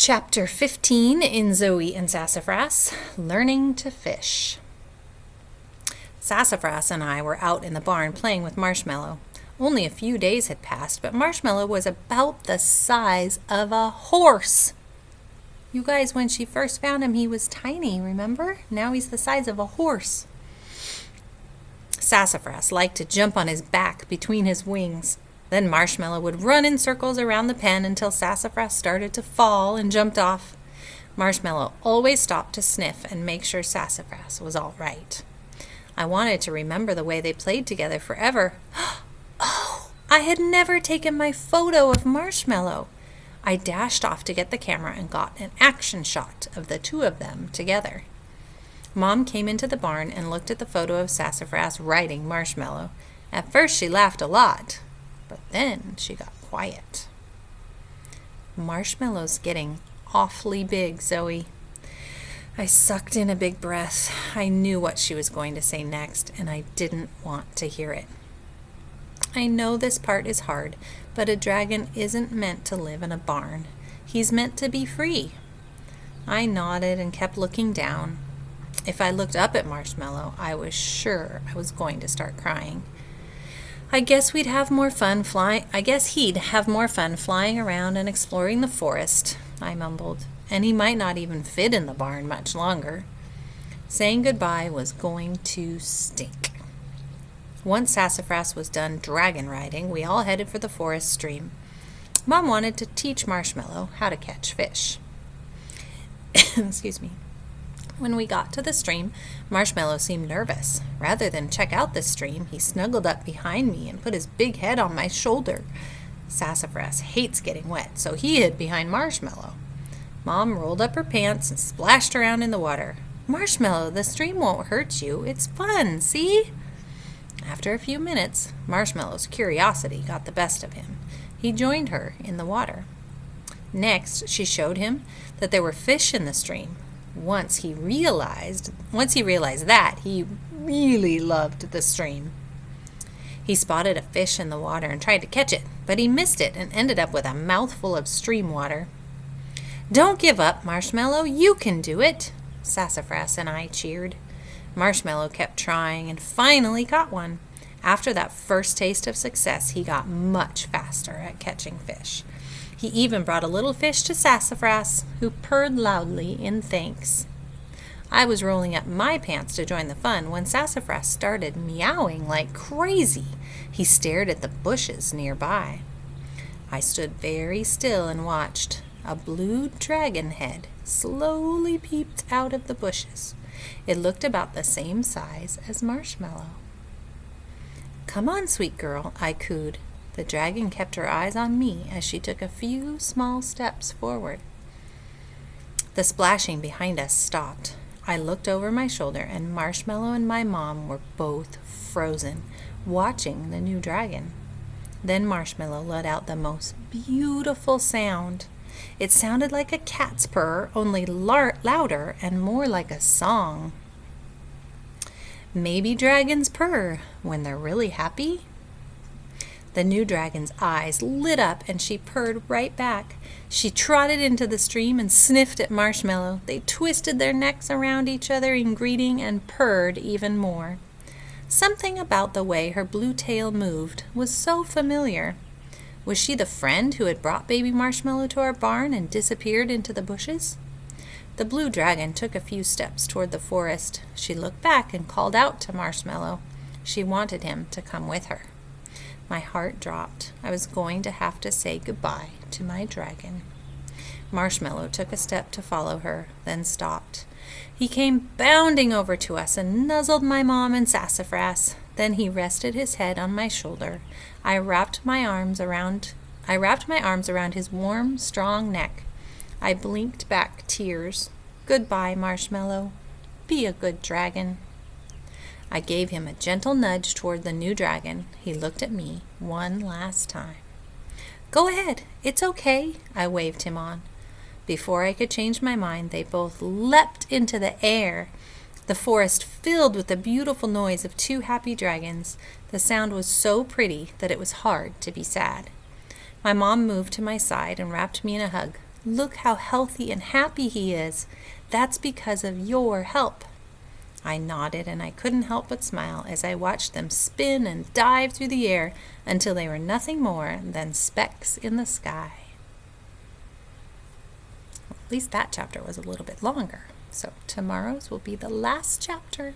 Chapter 15 in Zoey and Sassafras, Learning to Fish. Sassafras and I were out in the barn playing with Marshmallow. Only a few days had passed, but Marshmallow was about the size of a horse. You guys, when she first found him, he was tiny, remember? Now he's the size of a horse. Sassafras liked to jump on his back between his wings. Then Marshmallow would run in circles around the pen until Sassafras started to fall and jumped off. Marshmallow always stopped to sniff and make sure Sassafras was all right. I wanted to remember the way they played together forever. Oh, I had never taken my photo of Marshmallow. I dashed off to get the camera and got an action shot of the two of them together. Mom came into the barn and looked at the photo of Sassafras riding Marshmallow. At first she laughed a lot, but then she got quiet. Marshmallow's getting awfully big, Zoe. I sucked in a big breath. I knew what she was going to say next, and I didn't want to hear it. I know this part is hard, but a dragon isn't meant to live in a barn. He's meant to be free. I nodded and kept looking down. If I looked up at Marshmallow, I was sure I was going to start crying. I guess he'd have more fun flying around and exploring the forest, I mumbled, and he might not even fit in the barn much longer. Saying goodbye was going to stink. Once Sassafras was done dragon riding, we all headed for the forest stream. Mom wanted to teach Marshmallow how to catch fish. Excuse me. When we got to the stream, Marshmallow seemed nervous. Rather than check out the stream, he snuggled up behind me and put his big head on my shoulder. Sassafras hates getting wet, so he hid behind Marshmallow. Mom rolled up her pants and splashed around in the water. Marshmallow, the stream won't hurt you. It's fun, see? After a few minutes, Marshmallow's curiosity got the best of him. He joined her in the water. Next, she showed him that there were fish in the stream. Once he realized that, he really loved the stream. He spotted a fish in the water and tried to catch it, but he missed it and ended up with a mouthful of stream water. Don't give up, Marshmallow. You can do it, Sassafras and I cheered. Marshmallow kept trying and finally caught one. After that first taste of success, he got much faster at catching fish. He even brought a little fish to Sassafras, who purred loudly in thanks. I was rolling up my pants to join the fun when Sassafras started meowing like crazy. He stared at the bushes nearby. I stood very still and watched. A blue dragon head slowly peeped out of the bushes. It looked about the same size as Marshmallow. Come on, sweet girl, I cooed. The dragon kept her eyes on me as she took a few small steps forward. The splashing behind us stopped. I looked over my shoulder, and Marshmallow and my mom were both frozen, watching the new dragon. Then Marshmallow let out the most beautiful sound. It sounded like a cat's purr, only louder and more like a song. Maybe dragons purr when they're really happy? The new dragon's eyes lit up and she purred right back. She trotted into the stream and sniffed at Marshmallow. They twisted their necks around each other in greeting and purred even more. Something about the way her blue tail moved was so familiar. Was she the friend who had brought baby Marshmallow to our barn and disappeared into the bushes? The blue dragon took a few steps toward the forest. She looked back and called out to Marshmallow. She wanted him to come with her. My heart dropped. I was going to have to say goodbye to my dragon. Marshmallow took a step to follow her, then stopped. He came bounding over to us and nuzzled my mom and Sassafras. Then he rested his head on my shoulder. I wrapped my arms around his warm, strong neck. I blinked back tears. Goodbye, Marshmallow. Be a good dragon. I gave him a gentle nudge toward the new dragon. He looked at me one last time. Go ahead. It's okay, I waved him on. Before I could change my mind, they both leapt into the air. The forest filled with the beautiful noise of two happy dragons. The sound was so pretty that it was hard to be sad. My mom moved to my side and wrapped me in a hug. Look how healthy and happy he is. That's because of your help." I nodded, and I couldn't help but smile as I watched them spin and dive through the air until they were nothing more than specks in the sky. At least that chapter was a little bit longer. So tomorrow's will be the last chapter.